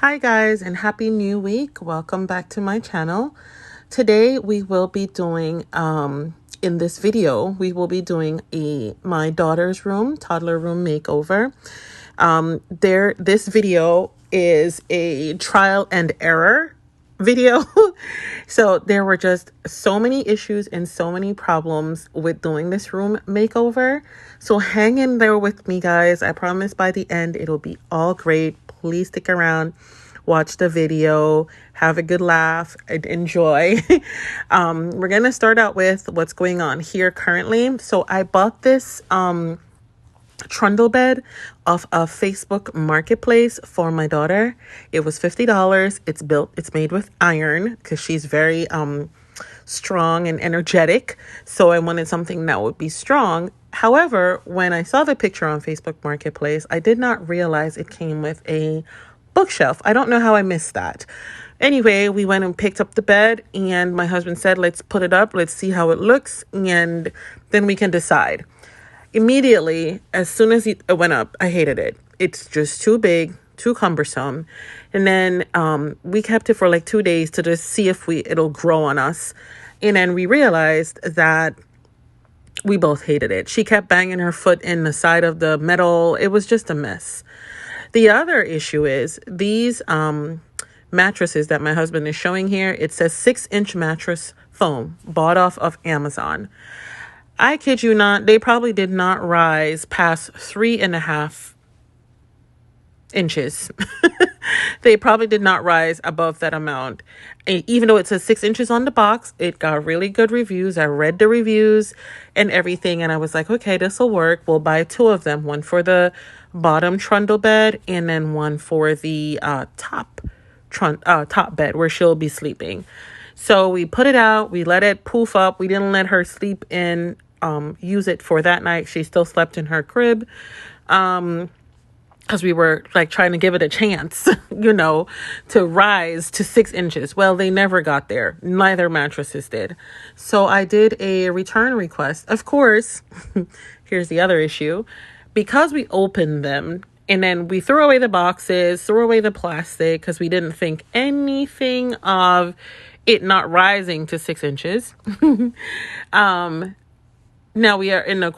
Hi guys, and happy new week. Welcome back to my channel. Today we will be doing in this video my daughter's room, toddler room makeover. This video is a trial and error video. So there were just so many issues and so many problems with doing this room makeover. So hang in there with me, guys. I promise by the end it'll be all great. Please stick around, watch the video, have a good laugh, and enjoy. We're gonna start out with what's going on here currently. So I bought this trundle bed off of Facebook Marketplace for my daughter. It was $50. It's made with iron because she's very strong and energetic. So I wanted something that would be strong. However, when I saw the picture on Facebook Marketplace, I did not realize it came with a bookshelf. I don't know how I missed that. Anyway, we went and picked up the bed, and my husband said, let's put it up. Let's see how it looks, and then we can decide. Immediately, as soon as it went up, I hated it. It's just too big, too cumbersome. And then we kept it for like 2 days to just see if it'll grow on us. And then we realized that we both hated it. She kept banging her foot in the side of the metal. It was just a mess. The other issue is these mattresses that my husband is showing here. It says 6-inch mattress foam, bought off of Amazon. I kid you not, they probably did not rise past 3.5 inches. They probably did not rise above that amount. And even though it says 6 inches on the box, it got really good reviews. I read the reviews and everything, and I was like, okay, this will work. We'll buy 2 of them, one for the bottom trundle bed and then one for the top bed where she'll be sleeping. So we put it out, we let it poof up. We didn't let her sleep in, use it for that night. She still slept in her crib. Because we were like trying to give it a chance, to rise to 6 inches. Well, they never got there. Neither mattresses did. So I did a return request. Of course, here's the other issue. Because we opened them and then we threw away the boxes, threw away the plastic because we didn't think anything of it not rising to 6 inches. Now we are in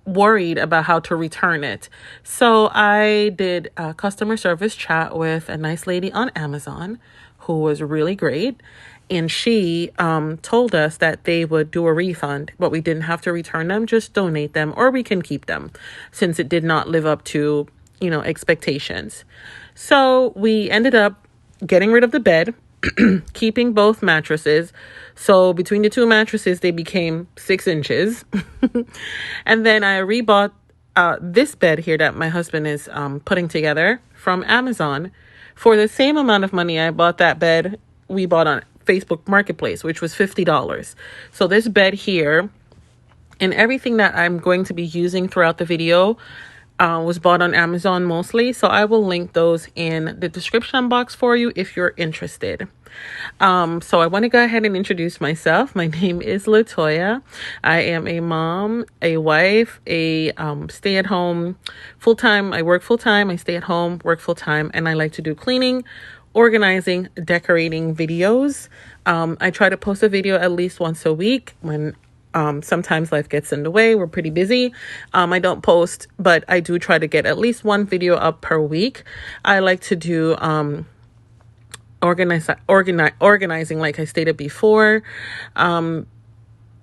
worried about how to return it. So I did a customer service chat with a nice lady on Amazon who was really great. And she told us that they would do a refund, but we didn't have to return them, just donate them, or we can keep them since it did not live up to, expectations. So we ended up getting rid of the bed, keeping both mattresses. So between the 2 mattresses, they became 6 inches. And then I rebought this bed here that my husband is putting together from Amazon. For the same amount of money I bought that bed, we bought on Facebook Marketplace, which was $50. So this bed here and everything that I'm going to be using throughout the video was bought on Amazon mostly. So I will link those in the description box for you if you're interested. So I want to go ahead and introduce myself. My name is Latoya. I am a mom, a wife, a stay-at-home full-time. I work full-time. I stay at home, work full-time, and I like to do cleaning, organizing, decorating videos. I try to post a video at least once a week when sometimes life gets in the way. We're pretty busy. I don't post, but I do try to get at least one video up per week. I like to do organizing, like I stated before.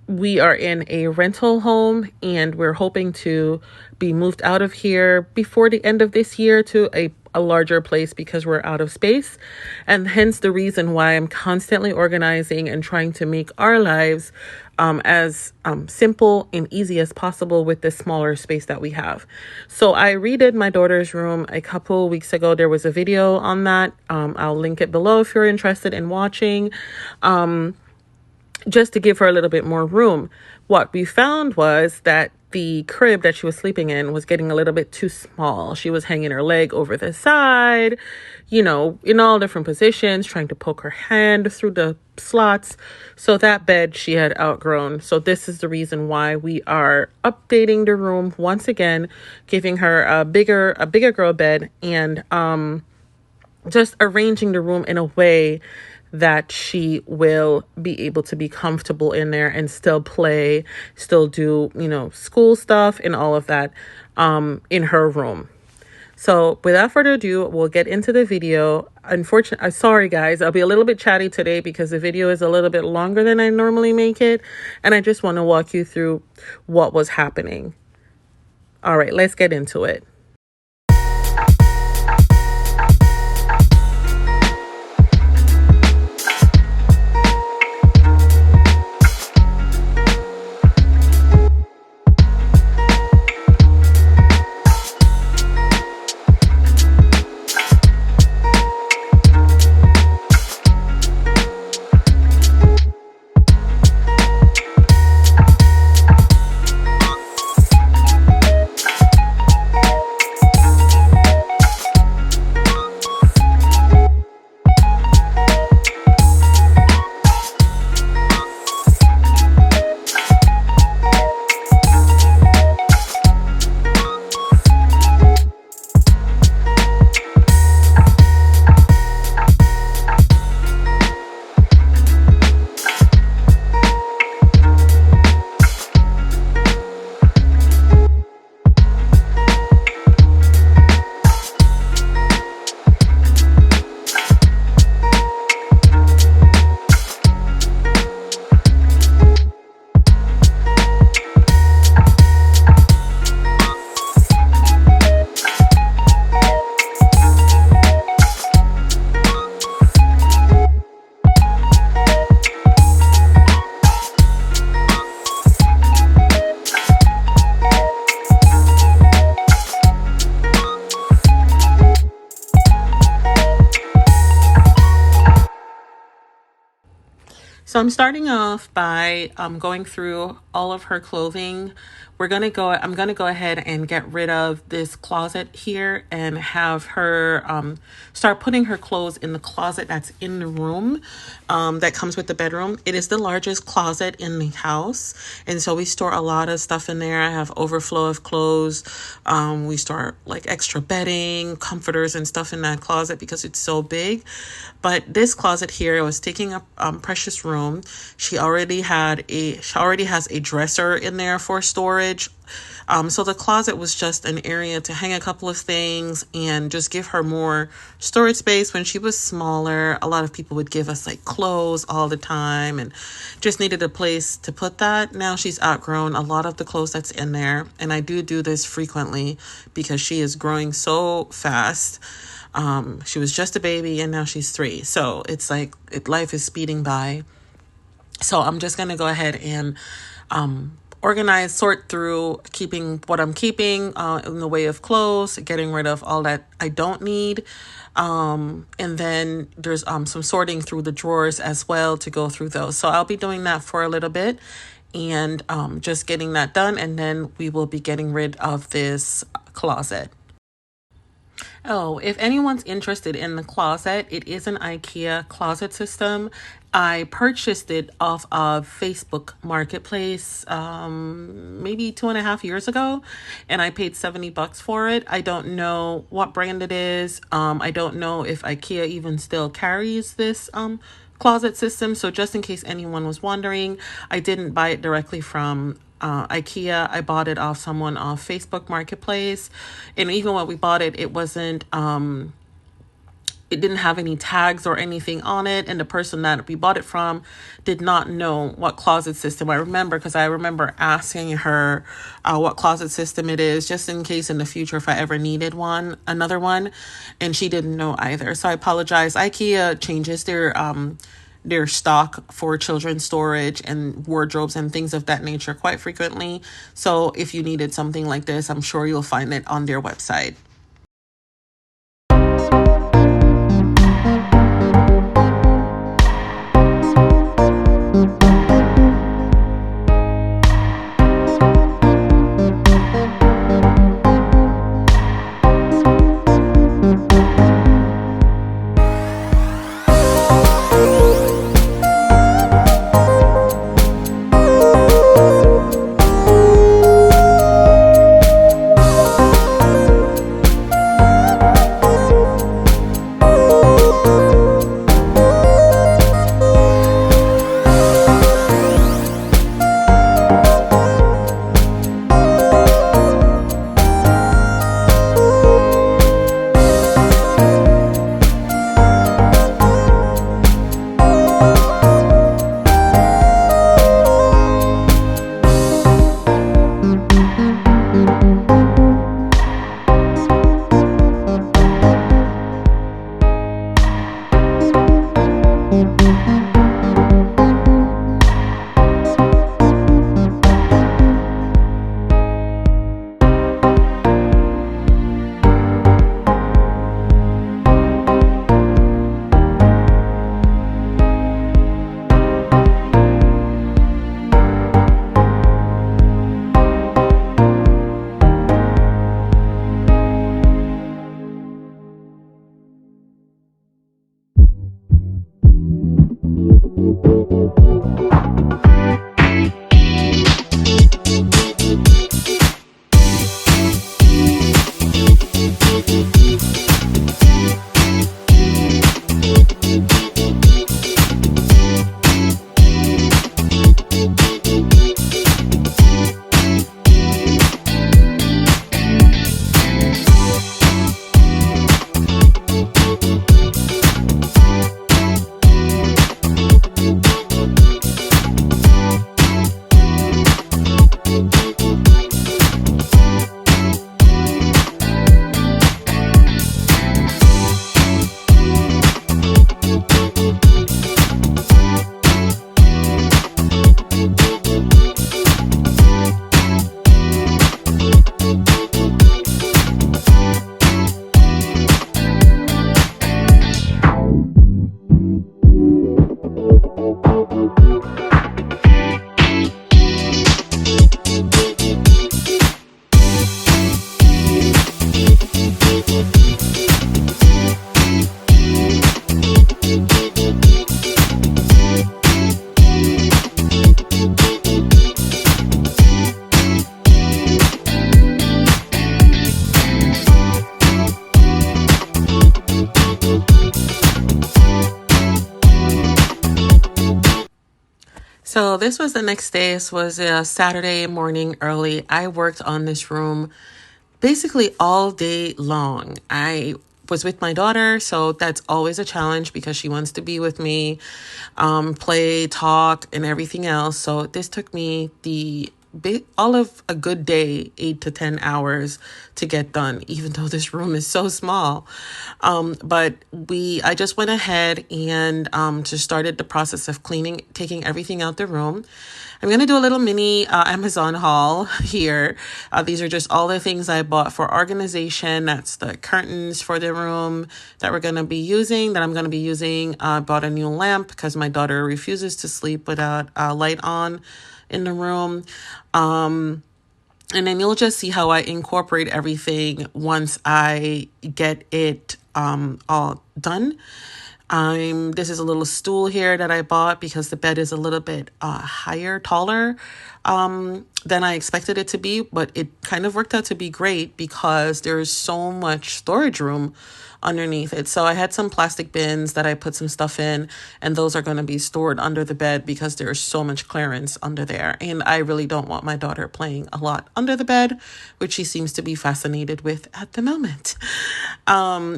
We are in a rental home and we're hoping to be moved out of here before the end of this year to a larger place because we're out of space. And hence the reason why I'm constantly organizing and trying to make our lives as simple and easy as possible with the smaller space that we have. So I redid my daughter's room a couple weeks ago. There was a video on that. I'll link it below if you're interested in watching. Just to give her a little bit more room. What we found was that the crib that she was sleeping in was getting a little bit too small. She was hanging her leg over the side, in all different positions, trying to poke her hand through the slots. So that bed she had outgrown. So this is the reason why we are updating the room once again, giving her a bigger girl bed and just arranging the room in a way that she will be able to be comfortable in there and still play, still do, school stuff and all of that in her room. So without further ado, we'll get into the video. Unfortunately, sorry guys, I'll be a little bit chatty today because the video is a little bit longer than I normally make it. And I just want to walk you through what was happening. All right, let's get into it. So I'm starting off by going through all of her clothing. I'm gonna go ahead and get rid of this closet here and have her start putting her clothes in the closet that's in the room that comes with the bedroom. It is the largest closet in the house, and so we store a lot of stuff in there. I have overflow of clothes. We store like extra bedding, comforters, and stuff in that closet because it's so big. But this closet here was taking up precious room. She already has a dresser in there for storage. So the closet was just an area to hang a couple of things and just give her more storage space. When she was smaller, a lot of people would give us like clothes all the time and just needed a place to put that. Now she's outgrown a lot of the clothes that's in there. And I do this frequently because she is growing so fast. She was just a baby and now she's 3. So it's like life is speeding by. So I'm just going to go ahead and organize, sort through, keeping what I'm keeping in the way of clothes, getting rid of all that I don't need. And then there's some sorting through the drawers as well to go through those. So I'll be doing that for a little bit and just getting that done. And then we will be getting rid of this closet. Oh, if anyone's interested in the closet, it is an IKEA closet system. I purchased it off of Facebook Marketplace maybe 2.5 years ago, and I paid $70 for it. I don't know what brand it is. I don't know if IKEA even still carries this closet system. So just in case anyone was wondering, I didn't buy it directly from IKEA. I bought it off someone off Facebook Marketplace, and even when we bought it, it wasn't it didn't have any tags or anything on it, and the person that we bought it from did not know what closet system. I remember asking her what closet system it is, just in case in the future if I ever needed another one, and she didn't know either. So I apologize. IKEA changes their stock for children's storage and wardrobes and things of that nature quite frequently. So if you needed something like this, I'm sure you'll find it on their website. So this was the next day. This was a Saturday morning early. I worked on this room basically all day long. I was with my daughter, so that's always a challenge because she wants to be with me, play, talk, and everything else. So this took me all of a good day, 8 to 10 hours to get done, even though this room is so small. But I just went ahead and just started the process of cleaning, taking everything out the room. I'm going to do a little mini Amazon haul here. These are just all the things I bought for organization. That's the curtains for the room that we're going to be using, that I'm going to be using. I bought a new lamp because my daughter refuses to sleep without a light on in the room. And then you'll just see how I incorporate everything once I get it all done. This is a little stool here that I bought because the bed is a little bit taller than I expected it to be, but it kind of worked out to be great because there's so much storage room underneath it. So I had some plastic bins that I put some stuff in, and those are going to be stored under the bed because there's so much clearance under there. And I really don't want my daughter playing a lot under the bed, which she seems to be fascinated with at the moment.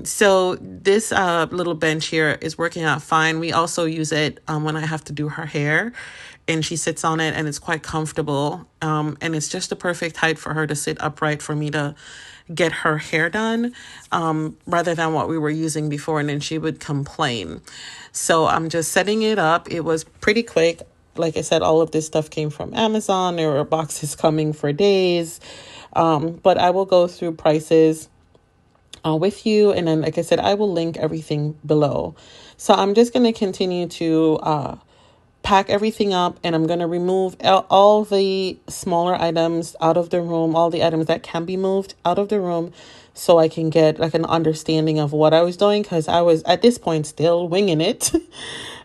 So this little bench here is working out fine. We also use it when I have to do her hair, and she sits on it, and it's quite comfortable. And it's just the perfect height for her to sit upright for me to get her hair done, rather than what we were using before, and then she would complain. So I'm just setting it up. It was pretty quick. Like I said, all of this stuff came from Amazon. There were boxes coming for days. But I will go through prices with you. And then, like I said, I will link everything below. So I'm just going to continue to pack everything up, and I'm going to remove all the smaller items out of the room, all the items that can be moved out of the room, so I can get like an understanding of what I was doing, because I was at this point still winging it.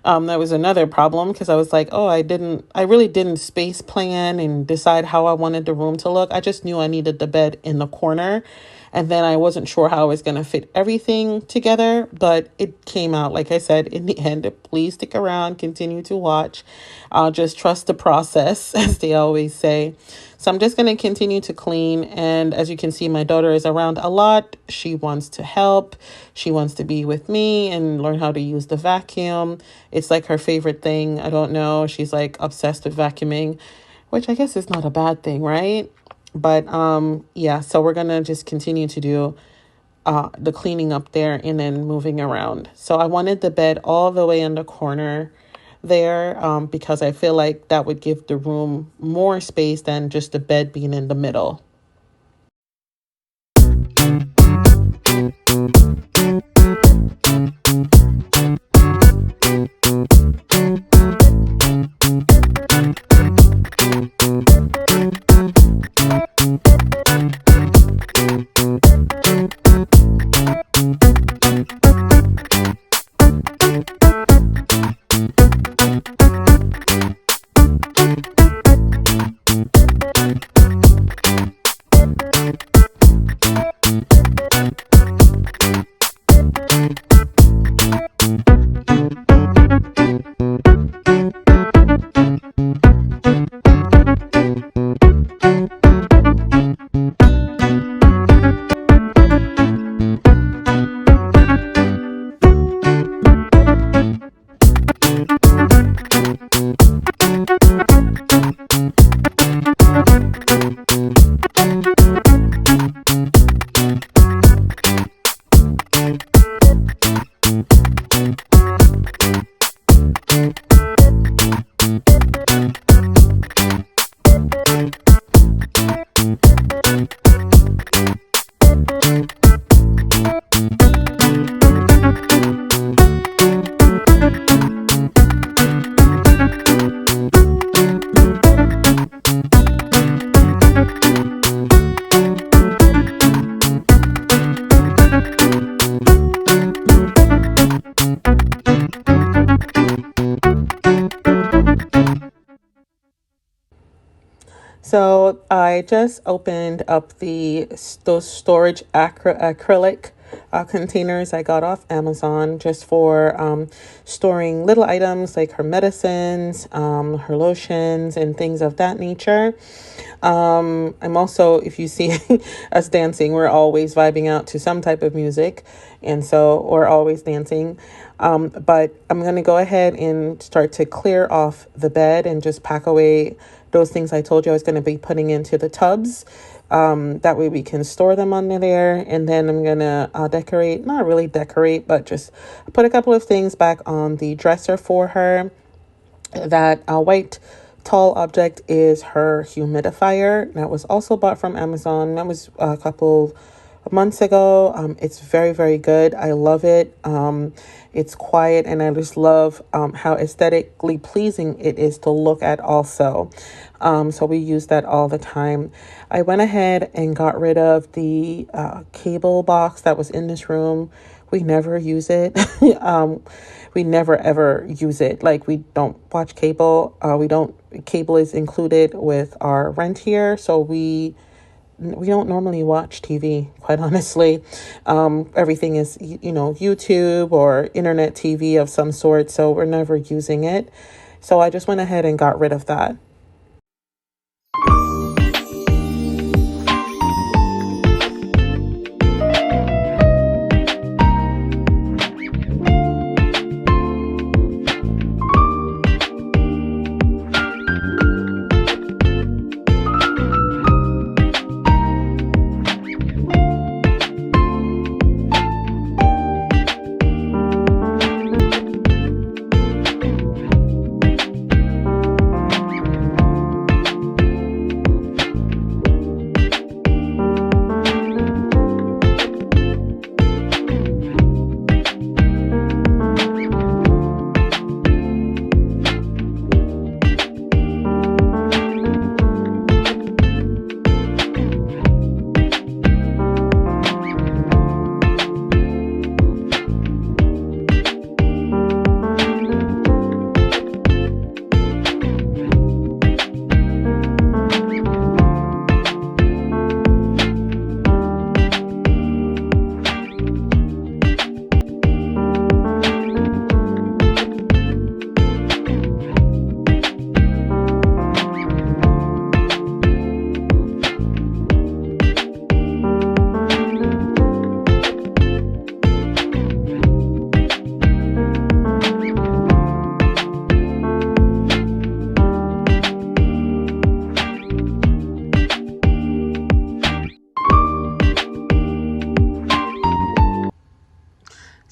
That was another problem, because I was like, I really didn't space plan and decide how I wanted the room to look. I just knew I needed the bed in the corner. And then I wasn't sure how I was going to fit everything together, but it came out, like I said, in the end. Please stick around, continue to watch. Just trust the process, as they always say. So I'm just going to continue to clean. And as you can see, my daughter is around a lot. She wants to help. She wants to be with me and learn how to use the vacuum. It's like her favorite thing. I don't know. She's like obsessed with vacuuming, which I guess is not a bad thing, right? But yeah, so we're gonna just continue to do the cleaning up there and then moving around. So I wanted the bed all the way in the corner there, because I feel like that would give the room more space than just the bed being in the middle. So I just opened up those storage acrylic containers I got off Amazon just for storing little items like her medicines, her lotions, and things of that nature. I'm also, if you see us dancing, we're always vibing out to some type of music, and so we're always dancing. But I'm going to go ahead and start to clear off the bed and just pack away those things I told you I was going to be putting into the tubs. That way we can store them under there. And then I'm going to decorate, not really decorate, but just put a couple of things back on the dresser for her. That white tall object is her humidifier. That was also bought from Amazon. That was a couple of months ago. It's very, very good. I love it. It's quiet, and I just love how aesthetically pleasing it is to look at also. So we use that all the time. I went ahead and got rid of the cable box that was in this room. We never use it. We never ever use it. Like, we don't watch cable. Cable is included with our rent here. So we don't normally watch TV, quite honestly. Everything is, YouTube or internet TV of some sort. So we're never using it. So I just went ahead and got rid of that.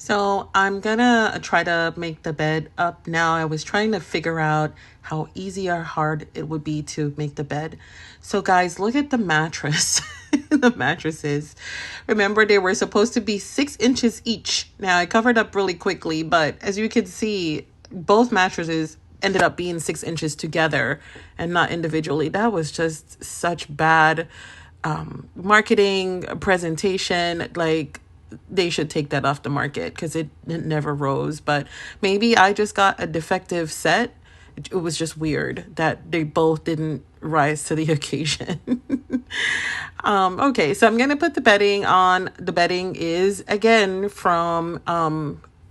So I'm gonna try to make the bed up now. I was trying to figure out how easy or hard it would be to make the bed. So guys, look at the mattress. The mattresses. Remember, they were supposed to be 6 inches each. Now I covered up really quickly, but as you can see, both mattresses ended up being 6 inches together and not individually. That was just such bad marketing presentation. Like, they should take that off the market because it never rose. But maybe I just got a defective set. It was just weird that they both didn't rise to the occasion. Okay, so I'm gonna put the bedding on. The bedding is again from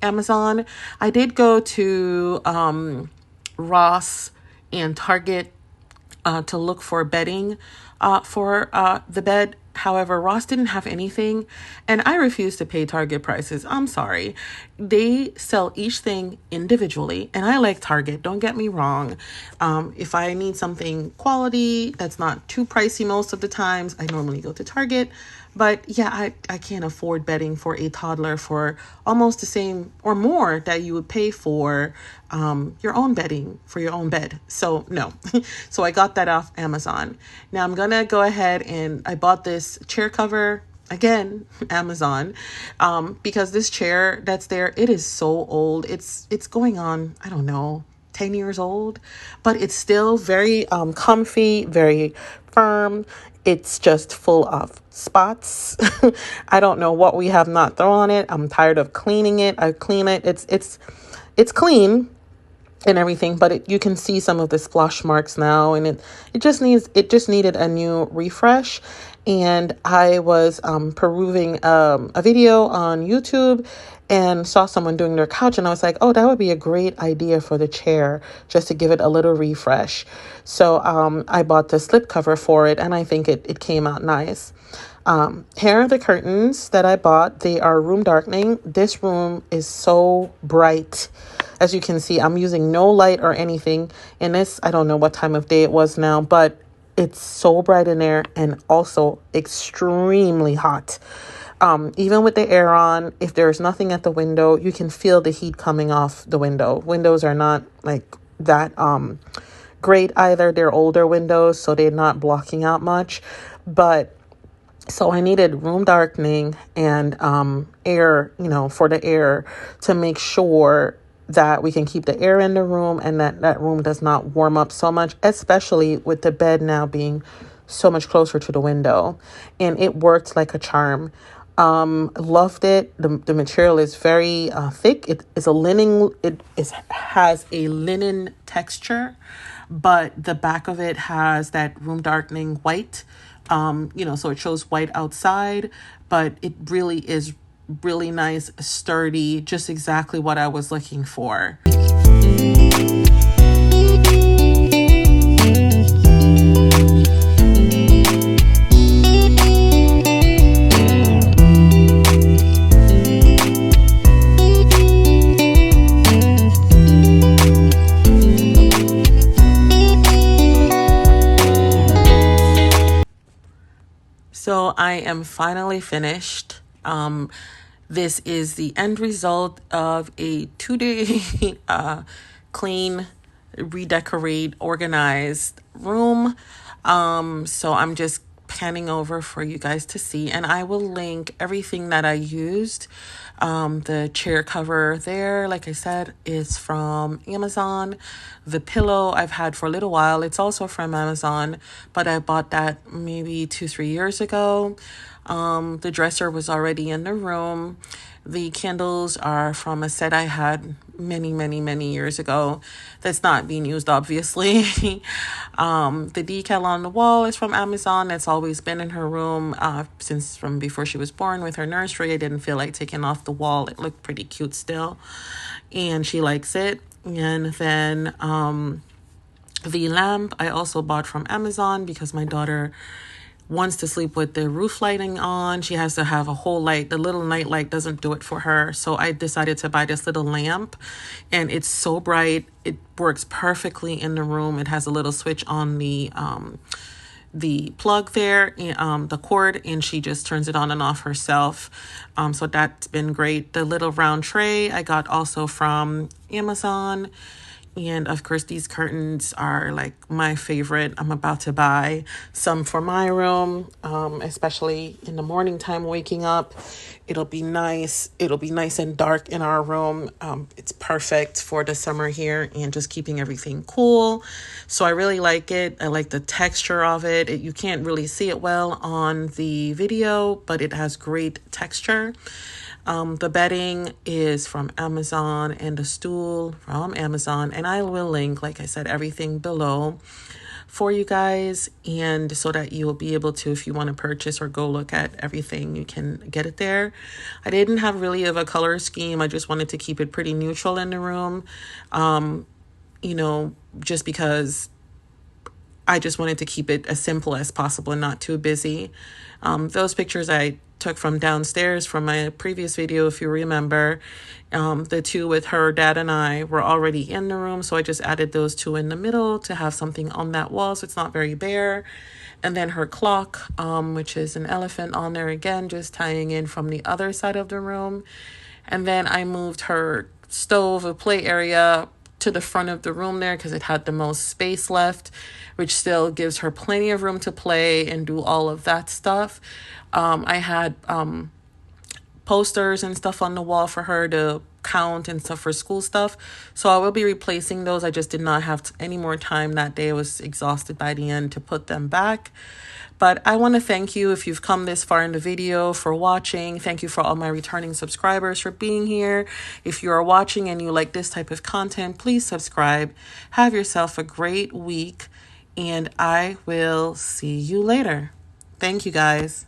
Amazon. I did go to Ross and Target to look for bedding for the bed. However, Ross didn't have anything, and I refuse to pay Target prices. I'm sorry. They sell each thing individually, and I like Target. Don't get me wrong. If I need something quality that's not too pricey most of the times, I normally go to Target. But yeah, I can't afford bedding for a toddler for almost the same or more that you would pay for your own bedding for your own bed. So no. So I got that off Amazon. Now I'm going to go ahead and I bought this chair cover. Again, Amazon, because this chair that's there, it is so old. It's going on, I don't know, 10 years old, but it's still very comfy, very firm. It's just full of spots. I don't know what we have not thrown on it. I'm tired of cleaning it. I clean it. It's clean, and everything, but you can see some of the splash marks now, and it just needed a new refresh. And I was perusing a video on YouTube and saw someone doing their couch, and I was like, oh, that would be a great idea for the chair, just to give it a little refresh. So I bought the slip cover for it, and I think it came out nice. Here are the curtains that I bought. They are room darkening. This room is so bright. As you can see, I'm using no light or anything in this. I don't know what time of day it was now, but it's so bright in there, and also extremely hot. Even with the air on, if there's nothing at the window, you can feel the heat coming off the window. Windows are not like that great either. They're older windows, so they're not blocking out much. But so I needed room darkening and air, for the air, to make sure that we can keep the air in the room and that room does not warm up so much, especially with the bed now being so much closer to the window. And it worked like a charm. Loved it. The material is very thick. It is a linen. Has a linen texture, but the back of it has that room darkening white. So it shows white outside, but it really is really nice, sturdy, just exactly what I was looking for. So I am finally finished. This is the end result of a 2-day clean, redecorate, organized room. So I'm just panning over for you guys to see, and I will link everything that I used. The chair cover there, like I said, is from Amazon. The pillow I've had for a little while. It's also from Amazon, but I bought that maybe 2-3 years ago. The dresser was already in the room. The candles are from a set I had many years ago that's not being used, obviously. The decal on the wall is from Amazon. It's always been in her room since from before she was born with her nursery. I didn't feel like taking off the wall. It looked pretty cute still, and she likes it. And then the lamp I also bought from Amazon because my daughter wants to sleep with the roof lighting on. She has to have a whole light. The little night light doesn't do it for her. So I decided to buy this little lamp, and it's so bright. It works perfectly in the room. It has a little switch on the plug there, the cord, and she just turns it on and off herself. So that's been great. The little round tray I got also from Amazon. And of course, these curtains are like my favorite. I'm about to buy some for my room, especially in the morning time waking up. It'll be nice. It'll be nice and dark in our room. It's perfect for the summer here and just keeping everything cool. So I really like it. I like the texture of it. You can't really see it well on the video, but it has great texture. The bedding is from Amazon and the stool from Amazon. And I will link, like I said, everything below for you guys. And so that you will be able to, if you want to purchase or go look at everything, you can get it there. I didn't have really of a color scheme. I just wanted to keep it pretty neutral in the room. Just because I just wanted to keep it as simple as possible and not too busy. Those pictures I took from downstairs from my previous video, if you remember. The two with her dad and I were already in the room, so I just added those two in the middle to have something on that wall so it's not very bare. And then her clock, which is an elephant on there again, just tying in from the other side of the room. And then I moved her stove, a play area, to the front of the room there because it had the most space left, which still gives her plenty of room to play and do all of that stuff. I had posters and stuff on the wall for her to count and stuff for school stuff. So I will be replacing those. I just did not have any more time that day. I was exhausted by the end to put them back. But I want to thank you if you've come this far in the video for watching. Thank you for all my returning subscribers for being here. If you are watching and you like this type of content, please subscribe. Have yourself a great week, and I will see you later. Thank you, guys.